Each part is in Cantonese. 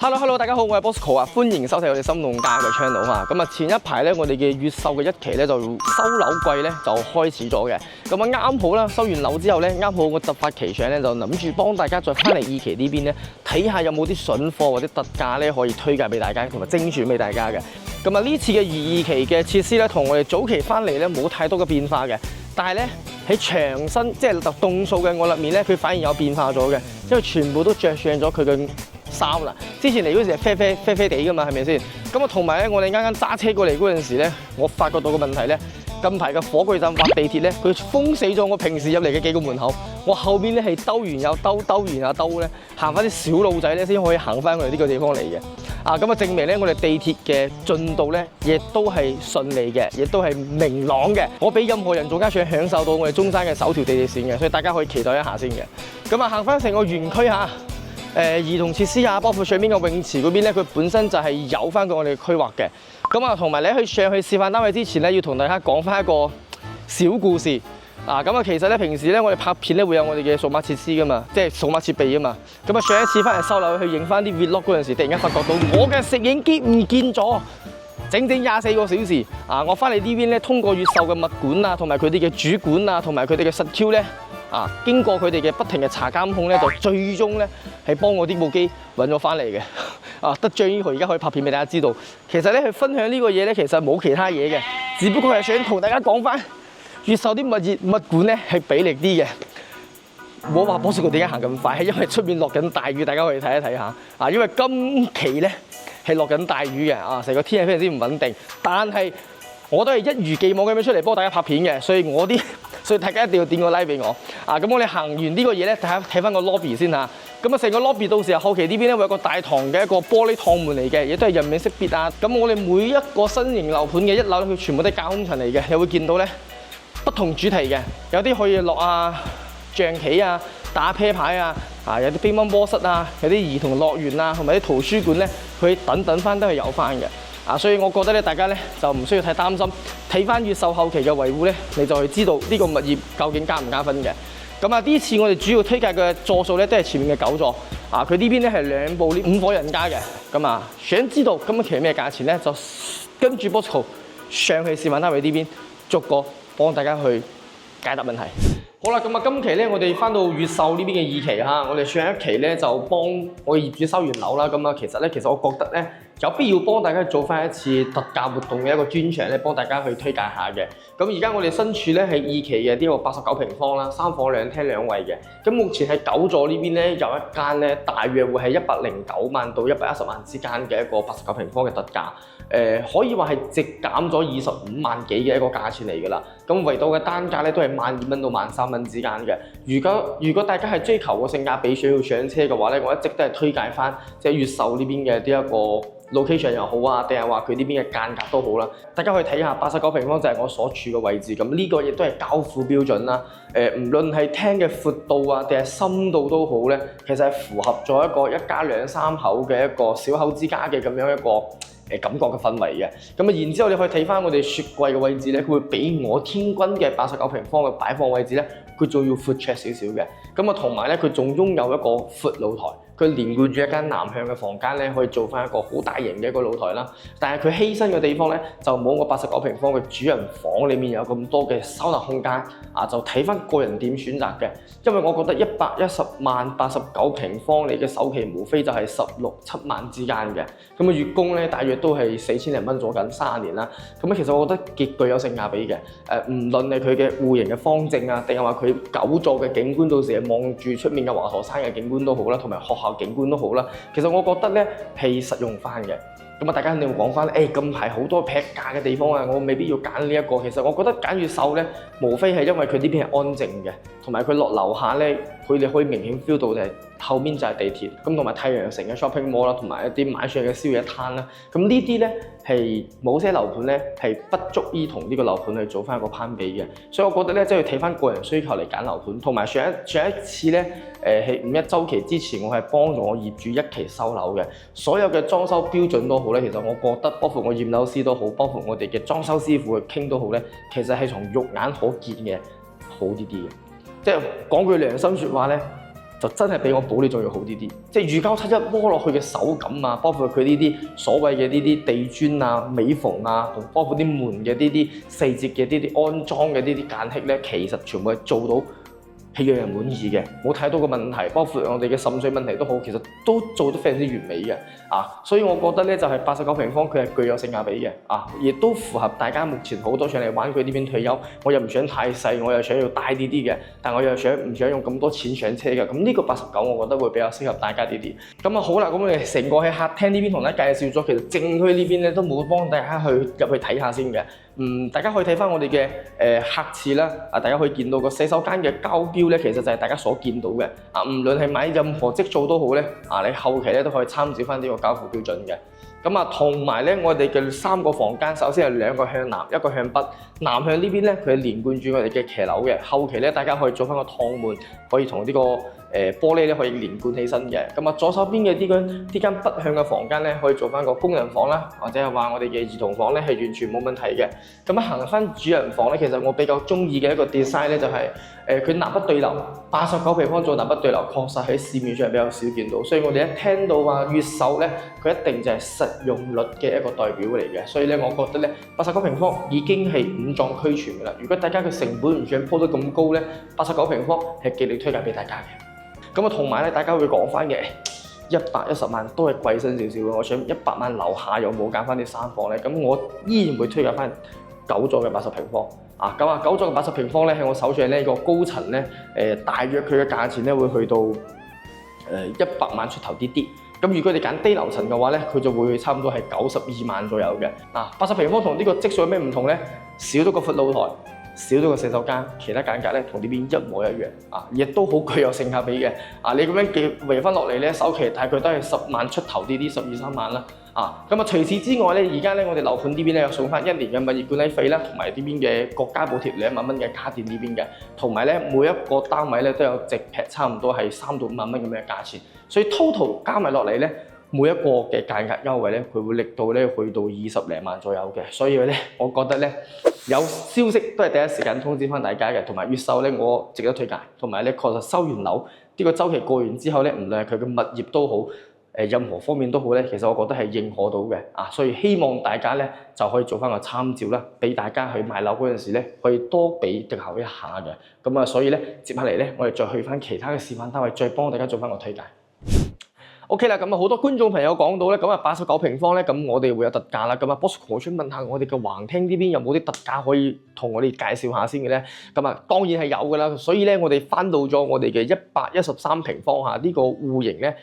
Hello， 大家好，我係 Bosco 啊，歡迎收睇我哋心動家嘅 channel 啊。咁啊，前一排咧，我哋嘅越秀嘅一期咧就收樓季咧就開始咗嘅。咁啊啱好啦，收完樓之後咧，啱好我突發奇想咧，就諗住幫大家再翻嚟二期呢邊咧，睇下有冇啲筍貨或者特價咧可以推介俾大家，同埋精選俾大家嘅。咁啊呢次嘅二期嘅設施咧，同我哋早期翻嚟咧冇太多嘅變化嘅，但係咧喺牆身即係棟數嘅我入面咧，佢反而有變化咗嘅，因為全部都着上咗佢嘅衫啦，之前嚟嗰時係啡啡地噶嘛，係咪先？咁啊，同埋咧，我哋啱揸車過嚟嗰陣時咧，我發覺到個問題咧，近排嘅火炬站挖地鐵咧，佢封死咗我平時入嚟嘅幾個門口，我後邊咧係兜完又兜，兜完又兜咧，行翻啲小路仔咧，先可以行翻去呢個地方嚟嘅。啊，咁啊，證明咧我哋地鐵嘅進度咧，亦都係順利嘅，亦都係明朗嘅。我比任何人仲加想享受到我哋中山嘅首條地鐵線嘅，所以大家可以期待一下先嘅。咁啊，行翻成個園區嚇。兒童設施啊，包括上面嘅泳池嗰邊咧，佢本身就係有翻過我哋規劃嘅。咁啊，同埋你去上去示範單位之前咧，要同大家講翻一個小故事。咁啊，其實咧平時咧我哋拍片咧會有我哋嘅數碼設施噶嘛，即係數碼設備啊嘛。咁啊，上一次翻嚟收樓去影翻啲 vlog 嗰陣時，突然間發覺到我嘅攝影機唔見咗，整24個小時。我翻嚟呢邊咧，通過越秀嘅物管啊，同埋佢哋嘅主管啊，同埋佢哋嘅實 Q 咧。經過佢哋嘅不停嘅查監控咧，就最終咧係幫我呢部機揾咗翻嚟嘅。得張依豪而家可以拍片俾大家知道。其實咧去分享呢個嘢咧，其實冇其他嘢嘅，只不過係想同大家講翻越秀啲物管咧係俾力啲嘅。唔好話波士哥點解行咁快，係因為出面落緊大雨，大家可以睇一睇下。因為今期咧係落緊大雨嘅，成個天氣非常之唔穩定。但係我都係一如既往咁樣出嚟幫大家拍片嘅，所以大家一定要點個 like 俾我。咁我哋行完呢個嘢咧，睇翻個 lobby 先嚇。咁啊，成個 lobby 到時候後期呢邊咧會有個大堂嘅一個玻璃趟門嚟嘅，亦都係人面識別啊。咁我哋每一個新型樓盤嘅一樓佢全部都係架空層嚟嘅，你會見到咧不同主題嘅，有啲可以落象棋啊、打啤牌啊，有啲乒乓波室啊，有啲兒童樂園啊，同埋啲圖書館咧，佢等翻都係有翻嘅。所以我覺得咧，大家咧就唔需要太擔心，睇翻越秀後期嘅維護咧，你就去知道呢個物業究竟加唔加分嘅。咁呢次我哋主要推介嘅座數咧都係前面嘅9座，佢呢邊咧係2部5伙人家嘅。想知道今期咩價錢咧，就跟住 Bosco 上去示範單位呢邊，逐個幫大家去解答問題。好啦，今期咧我哋翻到越秀呢邊嘅2期嚇，我哋上一期咧就幫我業主收完樓啦。其實我覺得咧有必要幫大家做翻一次特價活動嘅一個專場咧，幫大家去推介下嘅。而家我哋身處咧係2期嘅呢個89平方啦，3房2廳2衛嘅。目前喺9座呢邊咧有一間咧，大約會係109萬到110萬之間嘅一個89平方嘅特價。可以話係直減咗25萬幾嘅一個價錢嚟㗎啦。維度嘅單價咧都係12,000蚊到13,000蚊之間嘅。如果大家係追求個性價比，想要上車嘅話咧，我一直都係推介翻即係越秀呢邊嘅呢一個location 又好啊，定係話佢呢邊嘅間隔都好啦。大家可以睇下89平方就係我所處嘅位置，呢個亦都係交付標準啦。唔論係廳嘅闊度啊，定係深度都好咧，其實係符合咗一個一家2、3口嘅一個小口之家嘅咁樣一個感覺嘅氛圍嘅。然之後你可以睇翻我哋雪櫃嘅位置咧，佢會比我天君嘅89平方嘅擺放位置咧，佢仲要闊綽少少嘅。同埋咧，佢仲擁有一個闊露台。佢連貫住一間南向嘅房間咧，可以做翻一個好大型嘅一個露台啦。但係佢犧牲嘅地方咧，就冇我89平方嘅主人房裏面有咁多嘅收納空間。就睇翻個人點選擇嘅。因為我覺得110萬89平方，你嘅首期無非就係16、17萬之間嘅。月供咧，大約都係4000零蚊左緊，30年啦。其實我覺得極具有性價比嘅。唔論係佢嘅戶型嘅方正啊，定係話佢9座嘅景觀，到時係望住出面嘅華佗山嘅景觀都好啦，同埋學校景觀都好啦，其實我覺得咧係實用翻嘅。大家肯定會講翻，近排好多劈價嘅地方啊，我未必要揀呢一個。其實我覺得揀越秀咧，無非係因為佢呢邊係安靜嘅，同埋佢落樓下咧，佢哋可以明顯 feel 到就係後面就係地鐵，同埋太陽城嘅 shopping mall 啦，同埋一啲晚上嘅宵夜攤啦。呢啲咧係某些樓盤咧係不足以同呢個樓盤去做翻一個攀比嘅。所以我覺得咧，即係要睇翻個人需求嚟揀樓盤。同埋上一次咧，喺5·1週期之前，我係幫助我業主1期收樓嘅，所有嘅裝修標準都好咧。其實我覺得，包括我驗樓師都好，包括我哋嘅裝修師傅去傾都好咧，其實係從肉眼可見嘅好啲嘅。即係講句良心説話咧，就真係比我保利仲要好啲。即係乳膠漆一摸落去嘅手感啊，包括佢呢啲所謂嘅呢啲地磚啊、尾縫啊，同包括啲門嘅呢啲細節嘅呢啲安裝嘅呢啲間隙咧，其實全部係做到係讓人滿意嘅，冇睇到個問題，包括我哋嘅滲水問題都好，其實都做得非常之完美嘅所以我覺得咧就係89平方，佢係具有性價比嘅亦都符合大家目前好多上嚟玩佢呢邊退休，我又唔想太細，我又想要大啲嘅，但我又唔想用咁多錢上車嘅，咁呢個89我覺得會比較適合大家啲啲。咁好啦，咁我哋成個喺客廳呢邊同大家介紹咗，其實正區呢邊咧都冇幫大家入去睇下先嘅。大家可以睇翻我哋嘅客廁啦，大家可以見到個洗手間嘅膠標咧，其實就係大家所見到嘅無論係買任何積組都好咧，你後期咧都可以參照翻呢個膠附標準嘅。咁同埋咧，我哋嘅3個房間，首先係2個向南，1個向北。南向呢邊咧，佢係連貫住我哋嘅騎樓嘅。後期咧，大家可以做翻個趟門，可以同呢個玻璃咧可以連貫起身嘅。左手邊嘅呢間北向嘅房間咧，可以做翻個工人房啦，或者係話我哋嘅兒童房咧係完全冇問題嘅。行翻主人房咧，其實我比較中意嘅一個 design 咧就係佢南北對流，89平方做南北對流，確實喺市面上比較少見到。所以我哋一聽到話越秀咧，佢一定就係實用率嘅一個代表嚟嘅。所以咧，我覺得咧89平方已經係5臟俱全㗎啦。如果大家嘅成本唔想鋪得咁高咧，89平方係極力推介俾大家嘅。同埋咧，大家會講翻嘅110萬都係貴身少少嘅。我想100萬樓下有冇揀翻啲3房咧？咁我依然會推介翻9座嘅80平方。9座嘅80平方咧，喺我手上呢個高層咧，大約佢嘅價錢咧會去到100萬出頭啲啲。如果你揀低樓層嘅話咧，佢就會差唔多係92萬左右嘅。80平方同呢個積水有咩唔同咧？少咗個闊露台，少咗個洗手間，其他間隔咧同呢邊一模一樣亦都好具有性價比嘅。你咁樣圍翻落嚟咧，首期大概都係10萬出頭啲，12、13萬啦。除此之外咧，而家咧我哋樓盤呢邊咧有送翻1年嘅物業管理費啦，同埋呢邊嘅國家補貼2萬蚊嘅家電呢邊嘅，同埋咧每一個單位咧都有直劈差唔多係3到5萬蚊咁嘅價錢，所以 total 加埋落嚟咧，每一個嘅價格優惠咧，佢會力到咧去到20零萬左右嘅，所以咧我覺得咧有消息都係第一時間通知翻大家嘅，同埋越秀咧我值得推介，同埋咧確實收完樓呢個週期過完之後咧，唔論係佢嘅物業都好。任何方面都好咧，其實我覺得係認可到嘅所以希望大家咧就可以做翻個參照啦，俾大家去買樓嗰陣時咧可以多比較一下嘅。所以咧接下嚟咧，我哋再去翻其他嘅示範單位，再幫大家做翻個推介。OK 啦，好多觀眾朋友講到咧，89平方咧，我哋會有特價啦。Bosco 我想問下我哋嘅橫廳呢邊有冇啲特價可以同我哋介紹下先嘅咧？當然係有㗎啦。所以咧，我哋翻到咗我哋嘅113平方呢個戶型咧，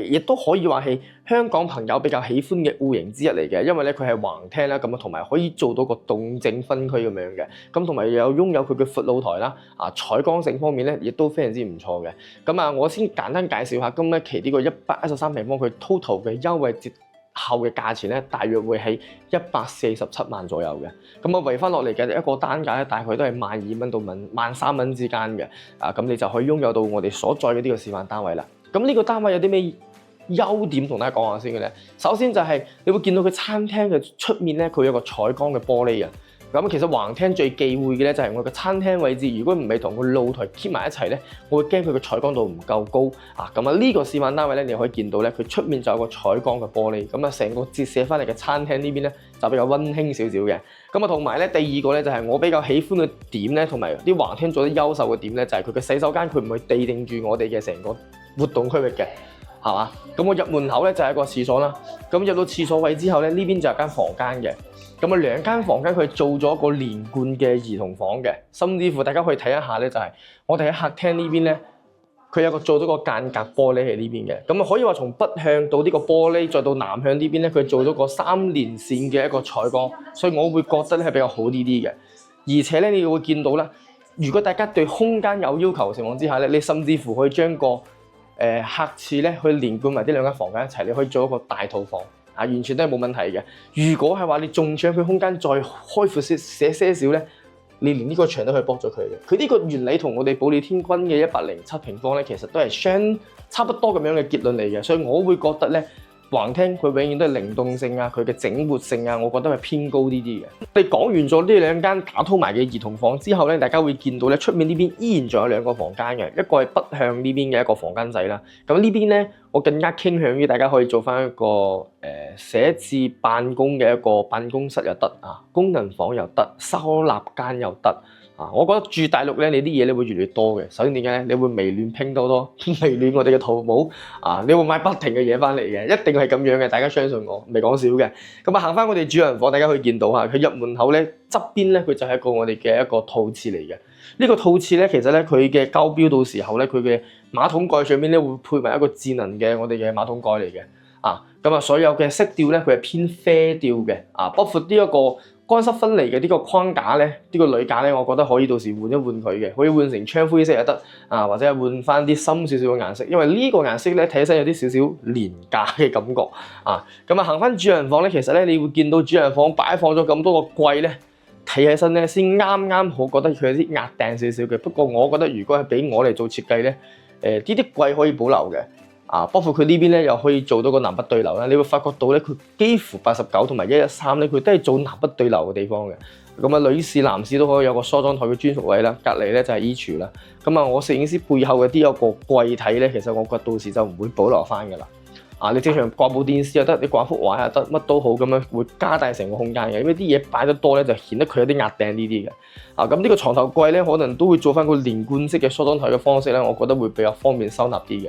亦都可以話係香港朋友比較喜歡嘅戶型之一嚟嘅，因為咧佢係橫廳啦，同埋可以做到個動靜分區咁樣嘅，同埋又擁有佢嘅闊露台啦，採光性方面咧亦都非常之唔錯嘅。我先簡單介紹下今一期呢個113平方佢 total 嘅優惠折後嘅價錢咧，大約會係147萬左右嘅。圍翻落嚟嘅一個單價咧，大概都係12,000蚊到13,000蚊之間嘅。咁你就可以擁有到我哋所在嘅呢個示範單位啦。呢個單位有啲咩優點同大家講下先嘅咧？首先就係你會見到佢餐廳嘅出面咧，佢有個採光嘅玻璃啊。其實橫廳最忌諱嘅咧就係我嘅餐廳位置，如果唔係同個露台貼埋一齊咧，我會驚佢嘅採光度唔夠高呢個示範單位咧，你可以見到咧，佢出面就有個採光嘅玻璃，成個折射翻嚟嘅餐廳呢邊咧就比較溫馨少少嘅。同埋咧第二個咧就係我比較喜歡嘅點咧，同埋啲橫廳做得優秀嘅點咧，就係佢嘅洗手間，佢唔會地定住我哋嘅成個活動區域嘅。係嘛？我入門口咧就係一個廁所啦。入到廁所位之後咧，呢邊就係間房間嘅。2間房間佢做咗一個連貫嘅兒童房嘅，甚至乎大家可以睇一下咧，就係我哋喺客廳呢邊咧，佢有做咗個間隔玻璃喺呢邊嘅。可以話從北向到呢個玻璃，再到南向呢邊咧，佢做咗個3連線嘅一個採光，所以我會覺得咧係比較好啲嘅。而且咧，你會見到啦，如果大家對空間有要求嘅情況之下咧，你甚至乎可以將個客廁咧去連貫埋呢2間房間一齊，你可以做一個大套房完全都係冇問題嘅。如果係話你仲想佢空間再開闊些少咧，你連呢個牆都可以剝咗佢嘅。佢呢個原理同我哋保利天君嘅107平方咧，其實都係差不多咁樣嘅結論嚟嘅。所以我會覺得咧，橫廳佢永遠都係靈動性啊，佢嘅整活性啊，我覺得係偏高啲嘅。你講完咗呢兩間打通埋嘅兒童房之後咧，大家會見到咧出面呢邊依然仲有兩個房間嘅，一個係北向呢邊嘅一個房間仔啦。咁呢邊咧，我更加傾向於大家可以做翻一個寫字辦公嘅一個辦公室又得啊，功能房又得，收納間又得。我覺得住大陸咧，你啲嘢咧會越嚟越多嘅。首先點解咧？你會微亂拼多多，微亂我哋嘅淘寶啊，你會買不停嘅嘢翻嚟嘅，一定係咁樣嘅。大家相信我，未講笑嘅。咁啊，行翻我哋主人房，大家可以見到嚇，佢入門口咧側邊咧，佢就係一個我哋嘅一個套廁嚟嘅。呢個套廁咧，其實咧佢嘅交標到時候咧，佢嘅馬桶蓋上面咧會配埋一個智能嘅我哋嘅馬桶蓋嚟嘅。咁啊，所有嘅色調咧，佢係偏啡調嘅。包括呢一個乾濕分離嘅呢個框架咧，呢個鋁架咧，我覺得可以到時換一換佢嘅，可以換成槍灰色又得或者係換翻啲深少少嘅顏色，因為呢個顏色咧睇起身有啲少少廉價嘅感覺咁啊，行翻主人房咧，其實咧你會見到主人房擺放咗咁多個櫃咧，睇起身咧先啱好覺得佢有啲壓定少少嘅。不過我覺得如果係俾我嚟做設計咧，呢啲櫃可以保留嘅。包括佢呢邊咧又可以做到個南北對流啦，你會發覺到咧佢幾乎89同埋113咧，佢都係做南北對流嘅地方嘅。咁啊，女士、男士都可以有個梳妝台嘅專屬位啦，隔離咧就係衣櫥啦。咁啊，我攝影師背後嘅啲有個櫃體咧，其實我覺得到時就唔會保留翻㗎啦。你正常掛部電視又得，你掛幅畫又得，乜都好咁樣，會加大成個空間嘅。因為啲嘢擺得多咧，就顯得佢有啲壓頂呢啲嘅。咁呢個床頭櫃咧，可能都會做翻個連貫式嘅梳妝台嘅方式咧，我覺得會比較方便收納啲嘅。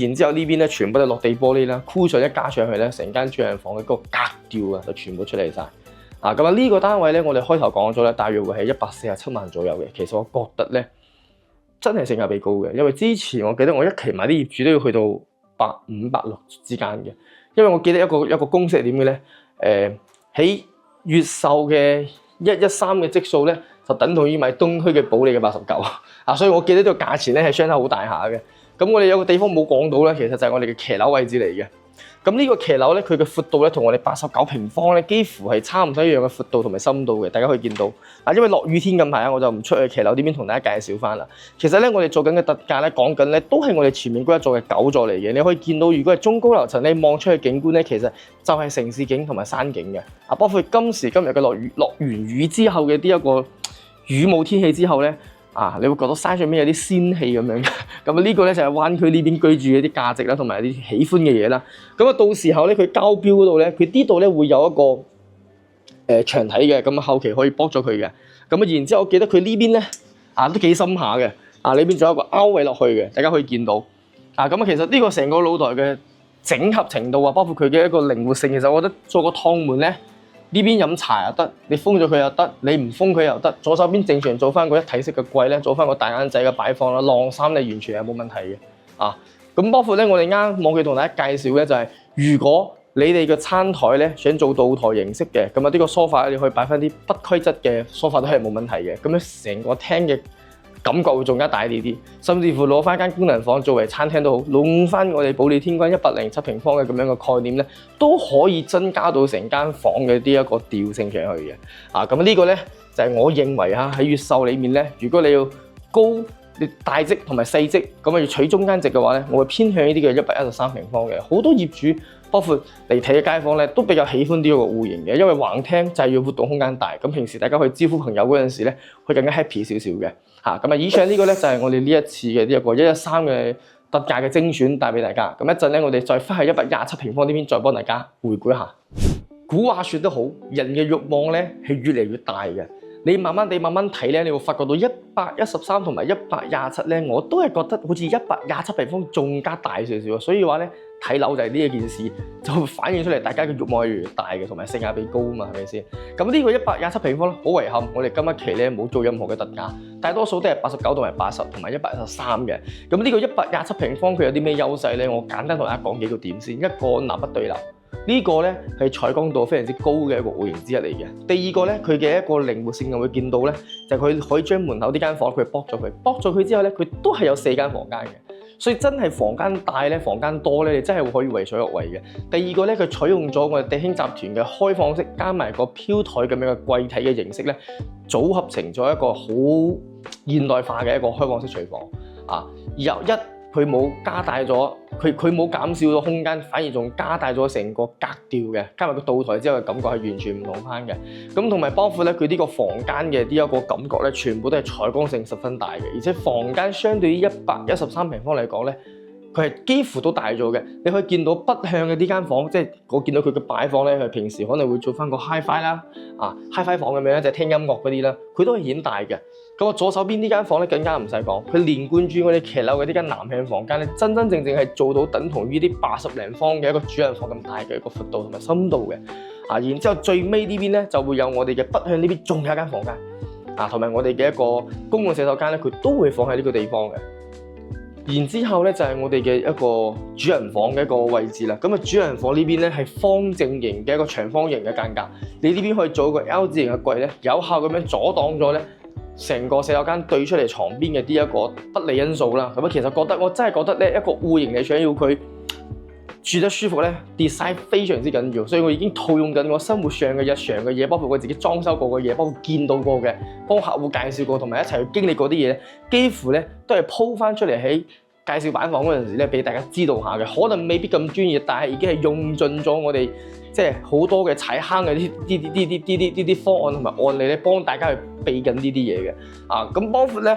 然之後呢邊咧，全部都係落地玻璃啦，箍上一加上去咧，成間主人房嘅嗰個格調就全部出嚟晒。呢個單位咧，我哋開頭講咗咧，大約會係147萬左右嘅。其實我覺得咧，真係性價比高嘅，因為之前我記得我一期買啲業主都要去到150、160之間嘅，因為我記得一個公式係點嘅咧，喺越秀嘅113嘅積數咧，就等同於買東區嘅保利嘅89所以我記得呢個價錢咧係相差好大下嘅。咁我哋有個地方冇講到咧，其實就係我哋嘅騎樓位置嚟嘅。咁呢個騎樓咧，佢嘅闊度咧同我哋89平方咧幾乎係差唔多一樣嘅闊度同埋深度嘅，大家可以見到。因為落雨天咁排我就唔出去騎樓呢邊同大家介紹翻啦。其實咧，我哋做緊嘅特價咧，講緊咧都係我哋前面嗰一座嘅9座嚟嘅。你可以見到，如果係中高樓層，你望出去景觀咧，其實就係城市景同埋山景嘅。包括今時今日嘅落完雨之後嘅呢一個雨霧天氣之後咧。你會覺得山上面有啲仙氣咁樣嘅，咁呢個咧就係灣區呢邊居住嘅啲價值啦，同埋啲喜歡嘅嘢啦。咁到時候咧佢交標嗰度咧，佢呢度咧會有一個牆體嘅，咁後期可以剝咗佢嘅。然之後我記得佢呢邊咧都幾深下嘅，呢邊仲有一個凹位落去嘅，大家可以見到。其實呢個成個露台嘅整合程度包括佢嘅一個靈活性，其實我覺得做個趟門咧。呢邊飲茶又得，你封咗佢又得，你唔封佢又得。左手邊正常做翻個一體式嘅櫃咧，做翻個大眼仔嘅擺放啦，晾衫你完全係冇問題嘅。咁包括咧，我哋啱忘記同大家介紹咧，就係如果你哋嘅餐台咧想做露台形式嘅，咁呢個梳化你可以擺翻啲不規則嘅梳化都係冇問題嘅。咁樣成個廳嘅感覺會更加大啲，甚至乎攞翻間功能房作為餐廳都好，用翻我哋保利天君107平方嘅咁樣嘅概念咧，都可以增加到成間房嘅呢一個調性上去嘅。咁呢個咧就係我認為喺越秀裏面咧，如果你要高、你大積同埋細積，咁要取中間值嘅話咧，我會偏向呢啲嘅113平方嘅。好多業主包括嚟睇嘅街坊咧，都比較喜歡呢個戶型嘅，因為橫廳就係要活動空間大，咁平時大家去招呼朋友嗰陣時咧，會更加 happy 少少嘅。以上呢個咧就係我哋呢一次嘅呢一個113嘅特價嘅精選帶俾大家。咁一陣咧，我哋再翻去127平方呢邊再幫大家回顧一下。古話說得好，人嘅慾望咧係越嚟越大嘅。你慢慢睇咧，你會發覺到113同埋127咧，我都係覺得好似127平方仲加大少少。所以話咧，睇樓就係呢一件事，就會反映出嚟大家嘅慾望係越嚟越大嘅，同埋性價比高啊嘛，係咪先？咁呢個127平方咧，好遺憾，我哋今一期咧冇做任何嘅特價，大多數都係89同埋80同埋113嘅。咁呢個127平方佢有啲咩優勢咧？我簡單同大家講幾個點先。一個南北對流。呢個咧係採光度非常之高嘅一個戶型之一嚟嘅。第二個咧，佢嘅一個靈活性我會見到咧，就係佢可以將門口呢間房佢剝咗佢之後咧，佢都係有4間房間嘅。所以真係房間大咧，房間多咧，你真係可以為所欲為嘅。第二個咧，佢採用咗我哋地興集團嘅開放式加埋個飄台咁樣嘅櫃體嘅形式咧，組合成咗一個好現代化嘅一個開放式廚房。佢冇加大咗，佢冇減少咗空間，反而仲加大咗成個格調嘅，加埋個倒台之後嘅感覺係完全唔同翻嘅。咁同埋包括咧佢呢個房間嘅呢一個感覺咧，全部都係採光性十分大嘅，而且房間相對於113平方嚟講咧，佢係幾乎都大咗嘅。你可以見到北向嘅呢間房，即係我見到佢嘅擺放咧，佢平時可能會做翻個 HiFi 啦，HiFi 房咁樣咧，就係聽音樂嗰啲啦，佢都係顯大嘅。咁我左手邊呢間房咧更加唔使講，佢連貫住我哋騎樓嘅呢間南向房間咧，真正係做到等同於啲80零方嘅一個主人房咁大嘅一個闊度同埋深度嘅。然之後最尾呢邊咧就會有我哋嘅北向呢邊仲有一間房間，同埋我哋嘅一個公共洗手間咧，佢都會放喺呢個地方嘅。然之後咧就係我哋嘅一個主人房嘅一個位置啦。咁主人房呢邊咧係方正形嘅一個長方形嘅間隔，你呢邊可以做一個 L 字形嘅櫃咧，有效咁樣阻擋咗咧成個洗手間對出嚟床邊嘅呢一個不利因素啦。咁其實我真係覺得咧一個戶型你想要佢住得舒服咧 ，design 非常之緊要，所以我已經套用緊我生活上嘅日常嘅嘢，包括我自己裝修過嘅嘢，包括見到過嘅，幫客戶介紹過，同埋一齊去經歷過啲嘢，幾乎咧都係鋪翻出嚟喺介紹板房嗰陣時咧，俾大家知道下嘅，可能未必咁專業，但係已經係用盡咗我哋即係好多嘅踩坑嘅啲方案同埋案例咧，幫大家去備緊呢啲嘢嘅。咁包括咧。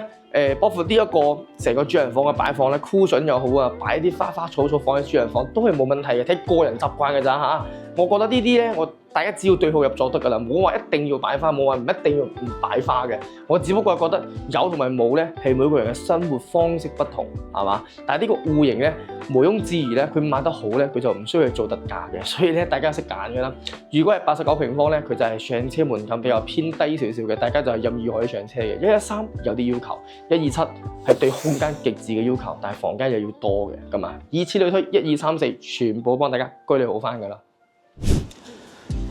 包括呢一個成個主人房嘅擺放咧，cushion又好啊，擺啲花花草草放喺主人房都係冇問題嘅，睇個人習慣嘅咋嚇。我覺得呢啲咧，大家只要對號入座得㗎啦，冇話一定要擺花，冇話唔一定要唔擺花嘅。我只不過係覺得有同埋冇咧，係每個人嘅生活方式不同，係嘛？但係呢個戶型咧，毋庸置疑咧，佢賣得好咧，佢就唔需要去做特價嘅。所以咧，大家識揀㗎啦。如果係89平方咧，佢就係上車門檻比較偏低少少嘅，大家就係任意可以上車嘅。113有啲要求。127係對空間極致嘅要求，但係房間又要多嘅，咁啊，以此類推，1、2、3、4全部幫大家居理好翻㗎啦。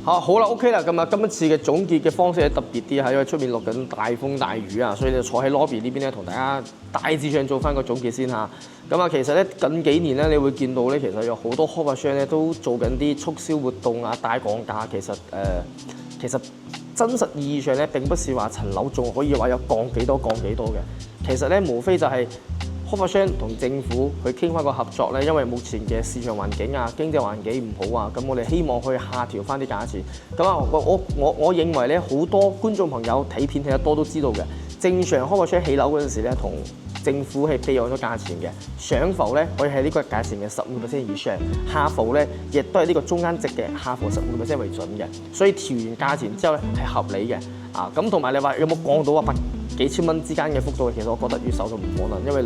好啦 ，OK 啦，咁啊，今一次嘅總結嘅方式咧特別啲嚇，因為出面落緊大風大雨啊，所以就坐喺 lobby 呢邊咧，同大家大致上做翻個總結先嚇。咁啊，其實咧近幾年咧，你會見到咧，其實有好多開發商咧都做緊啲促銷活動啊，大降價。其實真實意義上咧，並不是話層樓仲可以話有降幾多嘅。其實咧，無非就係開發商同政府去傾翻個合作咧，因為目前嘅市場環境啊、經濟環境唔好啊，咁我哋希望可以下調翻啲價錢。咁啊，我認為咧，好多觀眾朋友睇片睇得多都知道嘅，正常開發商起樓嗰陣時咧，同政府係備案咗價錢嘅，上浮咧可以喺呢個價錢嘅15% 以上，下浮咧亦都係呢個中間值嘅下浮15% 為準嘅，所以調完價錢之後咧係合理嘅。咁同埋你話有冇降到百幾千蚊之間嘅幅度？其實我覺得越秀都唔可能，因為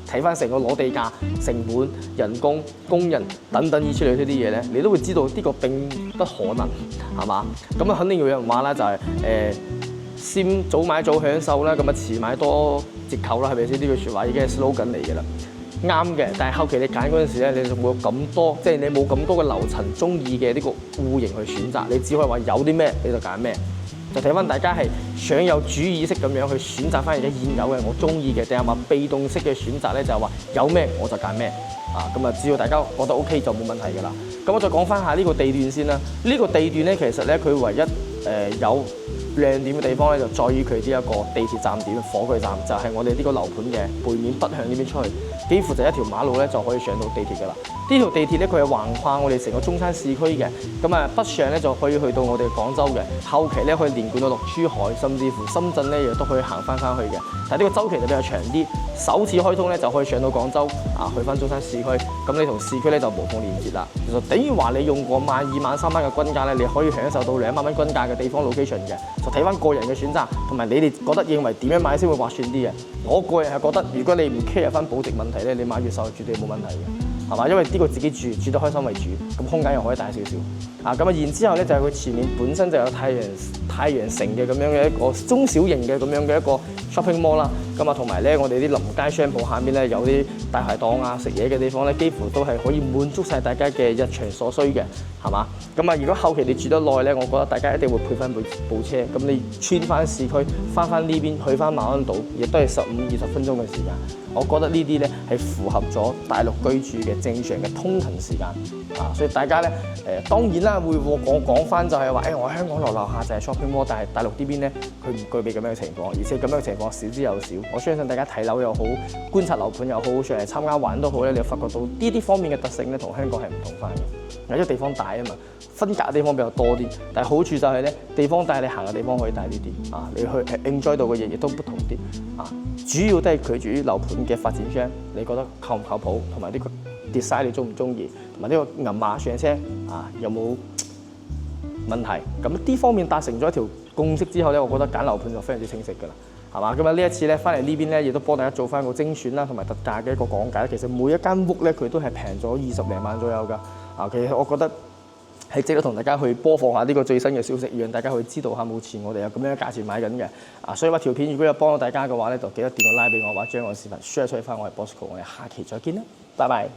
睇翻成個攞地價、成本、人工、工人等等以此類推啲嘢咧，你都會知道呢個並不可能，係嘛？咁啊肯定要有人話啦，就係先早買早享受啦，咁啊遲買多折扣啦，係咪先？呢句説話已經係 slogan 嚟嘅啦，啱嘅。但係後期你揀嗰陣時咧，你就冇咁多，即係你冇咁多嘅樓層中意嘅呢個戶型去選擇，你只可以話有啲咩你就揀咩。就睇翻大家係想有主意識咁樣去選擇翻而家現有嘅我中意嘅，定係話被動式嘅選擇咧？就係話有咩我就揀咩咁啊！只要大家覺得 OK 就冇問題㗎啦。咁我再講翻下呢個地段先啦。呢個地段咧，其實咧佢唯一有亮點嘅地方咧，就在於佢呢一個地鐵站點火炬站，就係我哋呢個樓盤嘅背面北向呢邊出去，幾乎就一條馬路咧就可以上到地鐵㗎啦。呢條地鐵咧佢係橫跨我哋成個中山市區嘅，咁啊北上咧就可以去到我哋廣州嘅，後期咧可以連貫到落珠海，甚至乎深圳咧亦都可以行翻去嘅。但係呢個周期就比較長啲，首次開通咧就可以上到廣州去翻中山市區，咁你同市區咧就無縫連接啦。其實等於話你用過萬二萬3萬嘅均價咧，你可以享受到2萬蚊均價嘅地方 location 嘅。就睇翻個人嘅選擇，同埋你哋覺得認為點樣買先會划算啲嘅。我個人係覺得，如果你唔 care 翻保值問題咧，你買越秀絕對冇問題嘅，係嘛？因為呢個自己住得開心為主，咁空間又可以大少少。咁然之後咧就係佢前面本身就有太陽城嘅咁樣嘅一個中小型嘅咁樣嘅一個 shopping mall 啦。咁同埋咧我哋啲臨街商鋪下面咧有啲大排檔啊、食嘢嘅地方咧，幾乎都係可以滿足晒大家嘅日常所需嘅，係嘛？如果後期你住得耐咧，我覺得大家一定會配翻部車，咁你穿翻市區，翻呢邊去翻馬鞍島，亦都係15、20分鐘嘅時間。我覺得呢啲咧係符合咗大陸居住嘅正常嘅通勤時間所以大家咧當然啦，會講翻就係話我香港樓下就係 shopping mall，但係大陸呢邊咧佢唔具備咁樣嘅情況，而且咁樣嘅情況少之又少。我相信大家睇樓又好，觀察樓盤又好，上嚟參加玩都好咧，你發覺到呢啲方面嘅特性咧，同香港係唔同翻嘅。因為地方大啊嘛，分隔嘅地方比較多啲，但係好處就係咧，地方大，你行嘅地方可以大啲啲啊，你去 enjoy 到嘅嘢亦都不同啲啊。主要都係佢住於樓盤嘅發展商，你覺得靠唔靠譜，同埋呢個 design 你中唔中意，同埋呢個銀碼上車啊有冇問題？咁呢方面達成咗一條共識之後咧，我覺得揀樓盤就非常之清晰㗎啦。係嘛？咁啊呢一次咧翻嚟呢邊咧，亦都幫大家做翻個精選啦，同埋特價嘅一個講解。其實每一間屋咧，佢都係平咗20零萬左右㗎。啊，其實我覺得係值得同大家去播放下呢個最新嘅消息，讓大家去知道下目前我哋有咁樣嘅價錢買緊嘅。啊，所以話條片如果有幫到大家嘅話咧，就記得點個 like 俾我，或者將我視頻 share 出去翻我係 Bosco。我哋下期再見啦，拜拜。